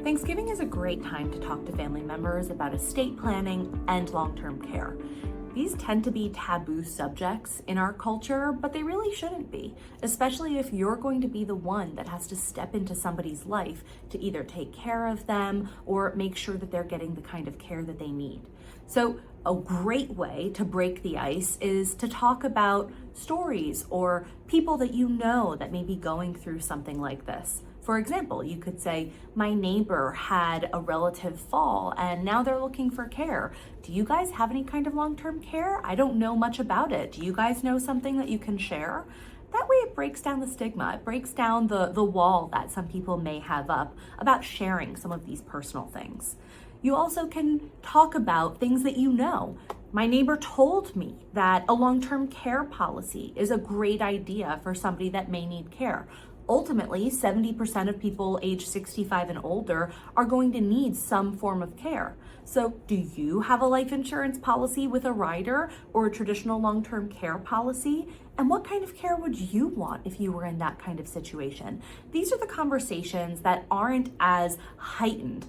Thanksgiving is a great time to talk to family members about estate planning and long-term care. These tend to be taboo subjects in our culture, but they really shouldn't be, especially if you're going to be the one that has to step into somebody's life to either take care of them or make sure that they're getting the kind of care that they need. So a great way to break the ice is to talk about stories or people that you know that may be going through something like this. For example, you could say, my neighbor had a relative fall and now they're looking for care. Do you guys have any kind of long-term care? I don't know much about it. Do you guys know something that you can share? That way it breaks down the stigma. It breaks down the wall that some people may have up about sharing some of these personal things. You also can talk about things that you know. My neighbor told me that a long-term care policy is a great idea for somebody that may need care. Ultimately, 70% of people age 65 and older are going to need some form of care. So do you have a life insurance policy with a rider or a traditional long-term care policy? And what kind of care would you want if you were in that kind of situation? These are the conversations that aren't as heightened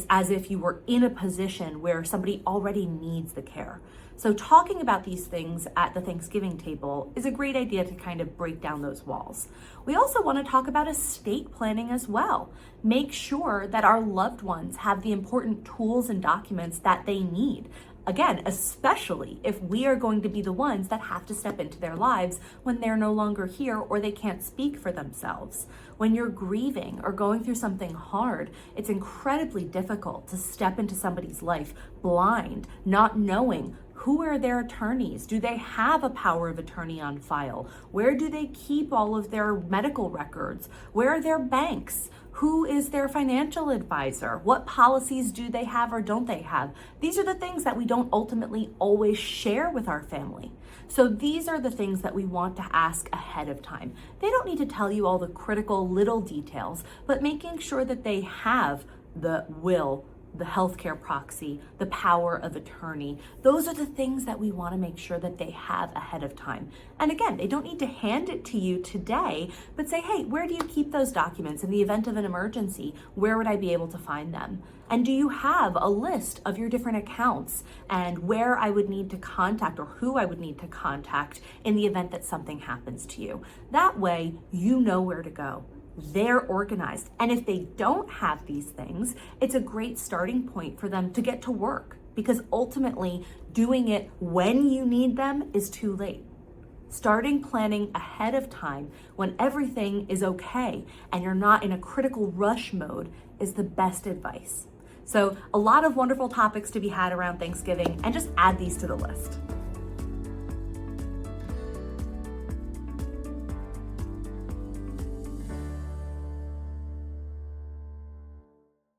as if you were in a position where somebody already needs the care. So talking about these things at the Thanksgiving table is a great idea to kind of break down those walls. We also want to talk about estate planning as well. Make sure that our loved ones have the important tools and documents that they need. Again, especially if we are going to be the ones that have to step into their lives when they're no longer here or they can't speak for themselves. When you're grieving or going through something hard, it's incredibly difficult to step into somebody's life blind, not knowing who are their attorneys? Do they have a power of attorney on file? Where do they keep all of their medical records? Where are their banks? Who is their financial advisor? What policies do they have or don't they have? These are the things that we don't ultimately always share with our family. So these are the things that we want to ask ahead of time. They don't need to tell you all the critical little details, but making sure that they have the will, the healthcare proxy, the power of attorney. Those are the things that we want to make sure that they have ahead of time. And again, they don't need to hand it to you today, but say, hey, where do you keep those documents in the event of an emergency? Where would I be able to find them? And do you have a list of your different accounts and where I would need to contact or who I would need to contact in the event that something happens to you? That way, you know where to go. They're organized. And if they don't have these things, it's a great starting point for them to get to work, because ultimately doing it when you need them is too late. Starting planning ahead of time when everything is okay and you're not in a critical rush mode is the best advice. So a lot of wonderful topics to be had around Thanksgiving, and just add these to the list.